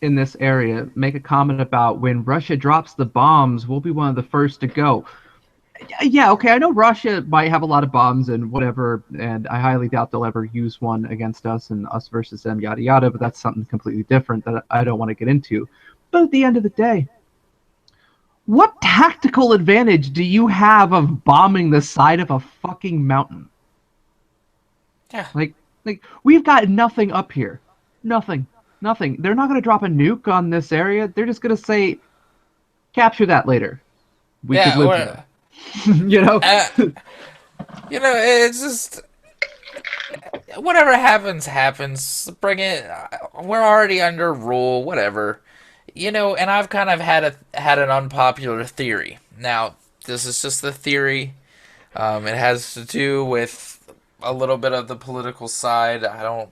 in this area make a comment about when Russia drops the bombs, we'll be one of the first to go. Yeah, okay, I know Russia might have a lot of bombs and whatever, and I highly doubt they'll ever use one against us and us versus them, yada yada, but that's something completely different that I don't want to get into. But at the end of the day, what tactical advantage do you have of bombing the side of a fucking mountain? Yeah. Like we've got nothing up here. Nothing. They're not going to drop a nuke on this area. They're just going to say, capture that later. We could live with it. It's just whatever happens. Bring it. We're already under rule. Whatever, And I've kind of had an unpopular theory. Now, this is just the theory. It has to do with a little bit of the political side. I don't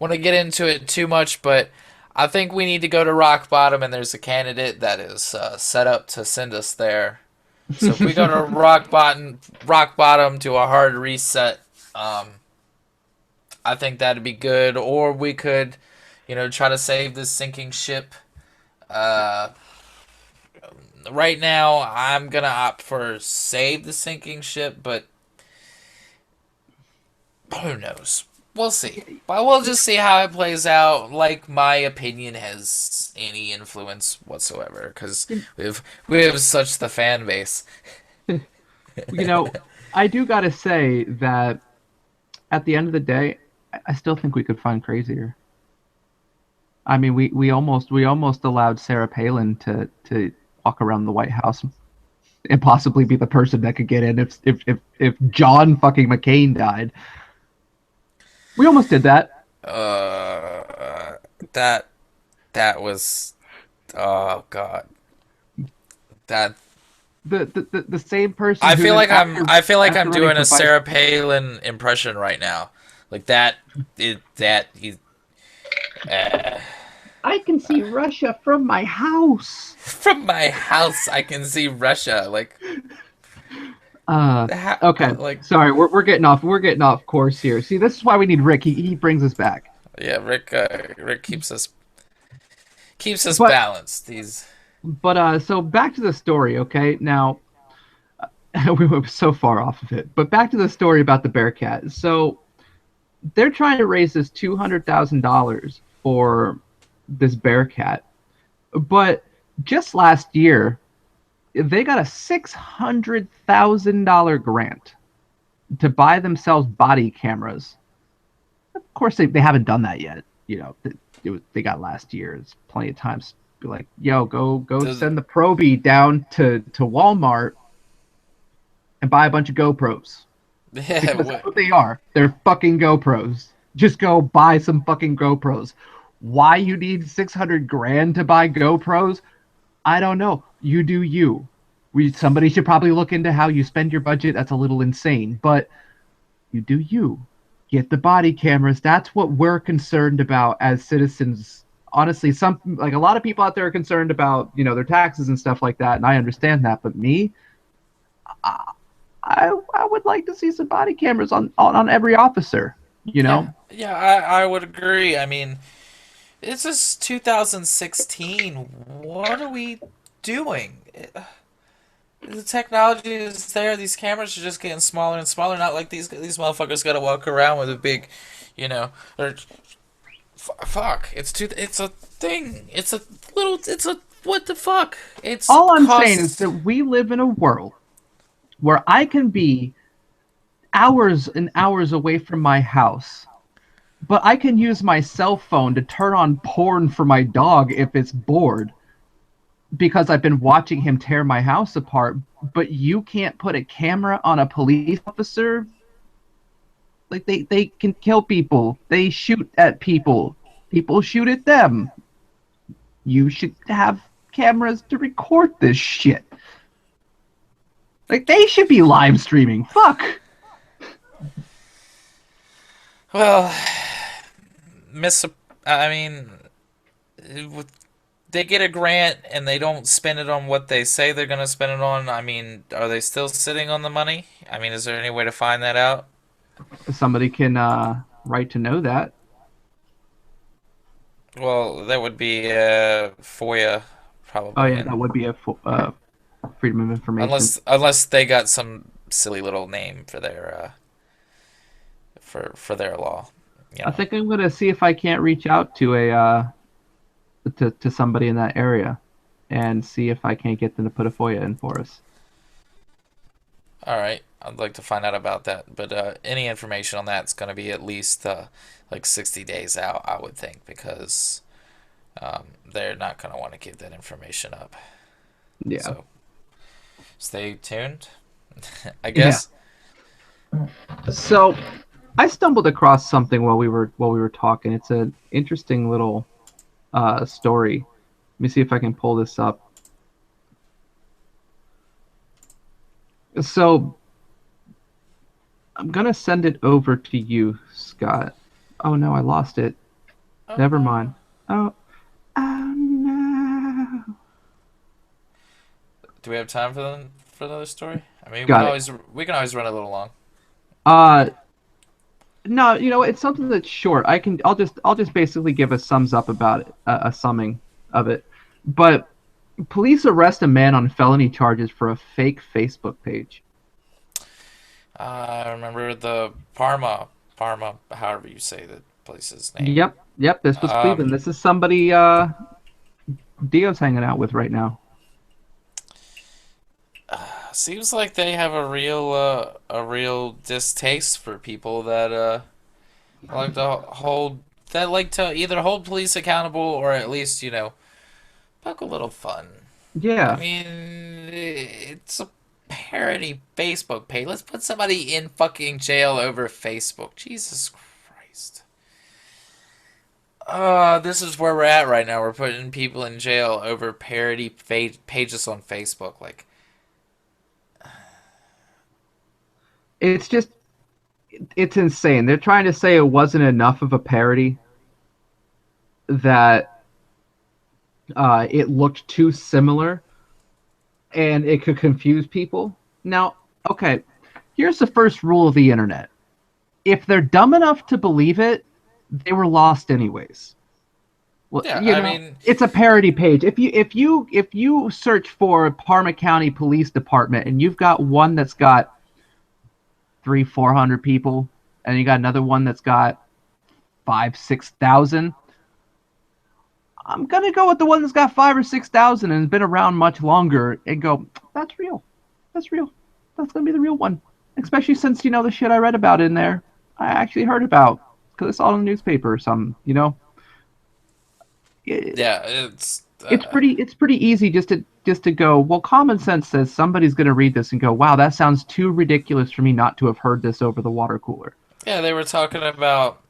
want to get into it too much, but I think we need to go to rock bottom, and there's a candidate that is set up to send us there. So if we go to rock bottom to a hard reset, I think that'd be good. Or we could, try to save this sinking ship. Right now, I'm gonna opt for save the sinking ship, but who knows? We'll see. But we'll just see how it plays out. Like, my opinion has any influence whatsoever, because we have such the fan base. I do gotta say that at the end of the day, I still think we could find crazier. I mean, we almost allowed Sarah Palin to walk around the White House and possibly be the person that could get in if John fucking McCain died. We almost did that. That was, oh god, that the same person. I feel like I'm doing a Sarah Palin impression right now. Like that. I can see Russia from my house. From my house, I can see Russia. Like, Okay. like, Sorry, we're getting off course here. See, this is why we need Rick. He brings us back. yeah. Rick keeps us But balanced. so back to the story, okay? Now we were so far off of it. But back to the story about the Bearcat. So they're trying to raise this $200,000 for this Bearcat. But just last year, they got a $600,000 grant to buy themselves body cameras. Of course, they haven't done that yet. They got last year. It's plenty of times to be like, yo, go send the Proby down to Walmart and buy a bunch of GoPros. Yeah, Because that's what they are. They're fucking GoPros. Just go buy some fucking GoPros. Why you need 600 grand to buy GoPros? I don't know. You do you. Somebody should probably look into how you spend your budget. That's a little insane, but you do you. Get the body cameras. That's what we're concerned about as citizens. Honestly, a lot of people out there are concerned about, their taxes and stuff like that, and I understand that. But me, I would like to see some body cameras on every officer. Yeah, I would agree. I mean, it's just 2016. What are we doing? The technology is there. These cameras are just getting smaller and smaller. Not like these motherfuckers got to walk around with a big, or fuck. It's a thing. It's a what the fuck? It's all I'm saying is that we live in a world where I can be hours and hours away from my house, but I can use my cell phone to turn on porn for my dog if it's bored because I've been watching him tear my house apart. But you can't put a camera on a police officer. Like, they can kill people. They shoot at people. People shoot at them. You should have cameras to record this shit. Like, they should be live streaming. Fuck. Well, I mean, they get a grant and they don't spend it on what they say they're going to spend it on. I mean, are they still sitting on the money? I mean, is there any way to find that out? Somebody can write to know that. Well, that would be FOIA, probably. Oh yeah, that would be a Freedom of Information. Unless they got some silly little name for their for their law. I think I'm gonna see if I can't reach out to to somebody in that area, and see if I can't get them to put a FOIA in for us. All right, I'd like to find out about that, but any information on that's going to be at least like 60 days out, I would think, because they're not going to want to give that information up. Yeah. So stay tuned, I guess. Yeah. So I stumbled across something while we were talking. It's an interesting little story. Let me see if I can pull this up. So I'm gonna send it over to you, Scott. Oh no, I lost it. Oh, Never mind. Oh no. Do we have time for another story? I mean, Got we can always run a little long. No, it's something that's short. I'll just basically give a sums up about it, a summing of it. But police arrest a man on felony charges for a fake Facebook page. I remember the Parma, however you say the place's name. Yep. This was Cleveland. This is somebody Dio's hanging out with right now. Seems like they have a real distaste for people that like to either hold police accountable or at least poke a little fun. Yeah. I mean, it's a parody Facebook page. Let's put somebody in fucking jail over Facebook. Jesus Christ. This is where we're at right now. We're putting people in jail over parody pages on Facebook. Like, it's just it's insane. They're trying to say it wasn't enough of a parody, that it looked too similar and it could confuse people. Now, okay, here's the first rule of the internet. If they're dumb enough to believe it, they were lost anyways. Well, Yeah, you I know, mean, it's a parody page. If you search for Parma County Police Department and you've got one that's got 400 people, and you got another one that's got 6,000, I'm gonna go with the one that's got 5 or 6,000 and has been around much longer and go, that's real. That's real. That's gonna be the real one. Especially since the shit I read about in there, I actually heard about because I saw it in the newspaper or something. yeah, It's pretty easy just to go, well, common sense says somebody's gonna read this and go, wow, that sounds too ridiculous for me not to have heard this over the water cooler. yeah. They were talking about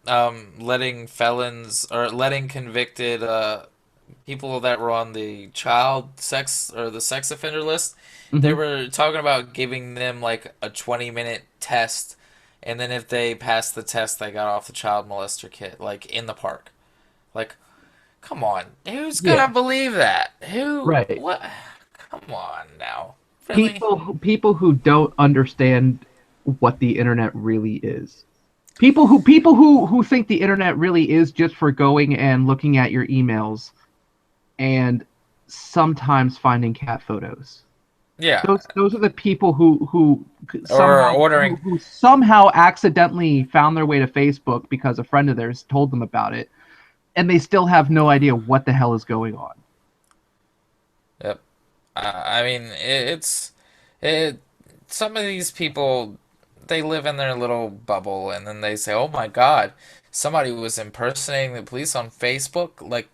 letting felons or letting convicted people that were on the child sex or the sex offender list. They Hmm. were talking about giving them like a 20-minute test, and then if they passed the test, they got off the child molester kit, like in the park. Like, come on, who's Yeah, gonna believe that? Who? right. What? Come on now, really? People who don't understand what the internet really is. People who think the internet really is just for going and looking at your emails and sometimes finding cat photos. Yeah, Those are the people who or somehow ordering. who somehow accidentally found their way to Facebook because a friend of theirs told them about it, and they still have no idea what the hell is going on. Yep. I mean, it. Some of these people, they live in their little bubble, and then they say, "Oh my God, somebody was impersonating the police on Facebook." Like,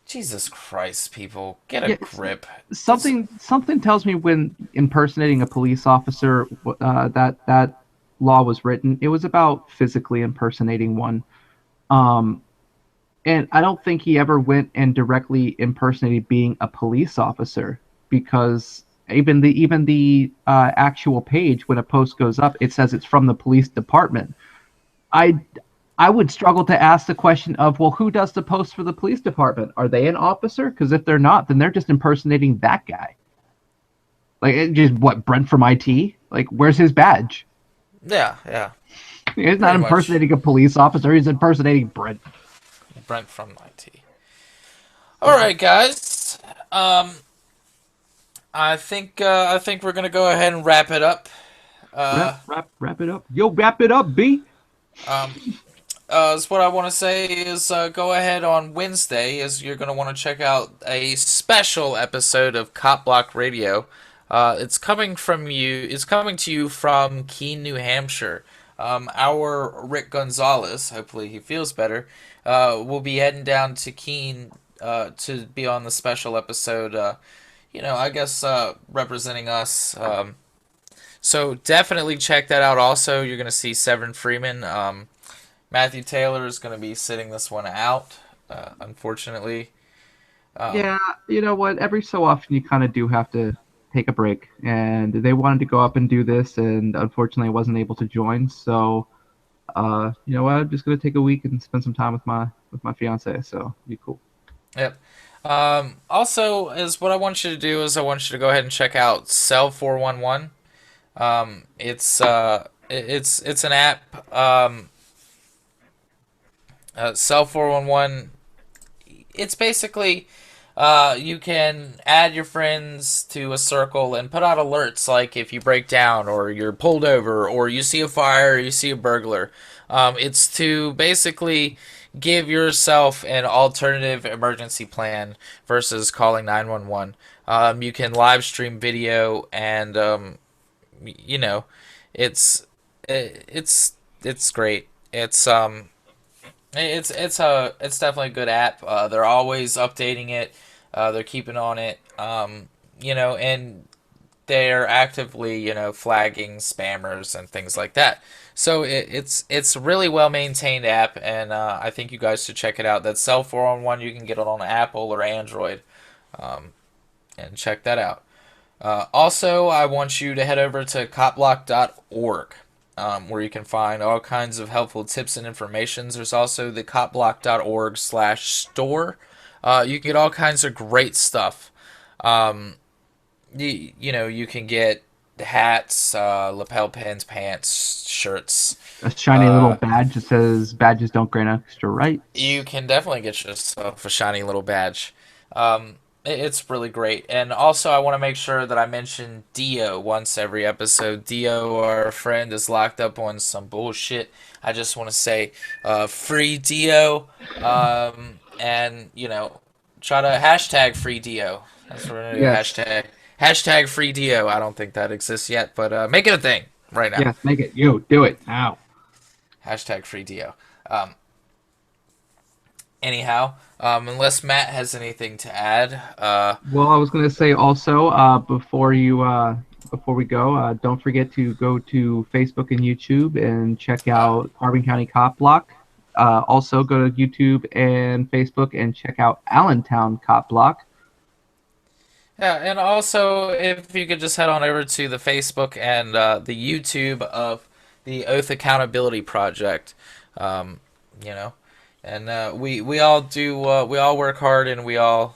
Jesus Christ, people, get a Yeah, grip. This, something tells me when impersonating a police officer, that law was written, it was about physically impersonating one. Um, and I don't think he ever went and directly impersonated being a police officer, because even the actual page, when a post goes up, it says it's from the police department. I I would struggle to ask the question of, well, who does the post for the police department? Are they an officer? Because if they're not, then they're just impersonating that guy. Like, just what, Brent from IT? Like, where's his badge? yeah, yeah, He's not pretty much. impersonating a police officer. He's impersonating Brent. Brent from IT. All right, guys. I think we're gonna go ahead and wrap it up. Uh, Wrap it up. Yo, wrap it up, B. um, so what I want to say is go ahead on Wednesday, as you're going to want to check out a special episode of Cop Block Radio. It's coming from you. It's coming to you from Keene, New Hampshire. Our Rick Gonzalez, hopefully he feels better, will be heading down to Keene to be on the special episode. I guess representing us. So definitely check that out. Also, you're going to see Severin Freeman. Matthew Taylor is going to be sitting this one out, unfortunately. Um, Yeah, you know what? Every so often, you kind of do have to take a break. And they wanted to go up and do this, and unfortunately, I wasn't able to join. So, you know what? I'm just gonna take a week and spend some time with my fiance. So, be cool. yep. Also, is what I want you to do is I want you to go ahead and check out Cell 411. It's an app. Cell 411. It's basically you can add your friends to a circle and put out alerts like if you break down or you're pulled over or you see a fire or you see a burglar. It's to basically give yourself an alternative emergency plan versus calling 911. You can live stream video and you know, it's it's great. It's definitely a good app. They're always updating it. They're keeping on it. And they're actively, flagging spammers and things like that. So it's a really well maintained app, and I think you guys should check it out. That's Cell 411. You can get it on Apple or Android, and check that out. Also, I want you to head over to copblock.org. where you can find all kinds of helpful tips and information. There's also the copblock.org/store. You can get all kinds of great stuff. You can get hats, lapel pins, pants, shirts. A shiny little badge that says "Badges don't grant extra rights." You can definitely get yourself a shiny little badge. It's really great. And also, I want to make sure that I mention Dio once every episode. Dio, our friend, is locked up on some bullshit. I just want to say, free Dio, and try to hashtag free Dio. That's what we're gonna do. Yes. Hashtag free Dio. I don't think that exists yet, but make it a thing right now. Yes, make it. Yo, do it now. Hashtag free Dio. Anyhow, unless Matt has anything to add. Well, I was going to say also, before we go, don't forget to go to Facebook and YouTube and check out Carbon County Cop Block. Also, go to YouTube and Facebook and check out Allentown Cop Block. Yeah, and also, if you could just head on over to the Facebook and the YouTube of the Oath Accountability Project, and we all do, we all work hard, and we all,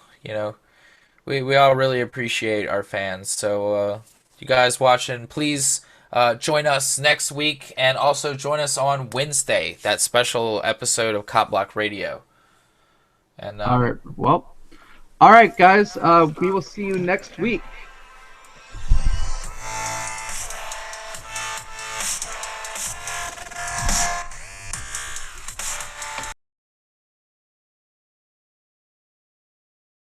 we all really appreciate our fans. So, you guys watching, please join us next week, and also join us on Wednesday, that special episode of Cop Block Radio. And All right, well. All right, guys. We will see you next week.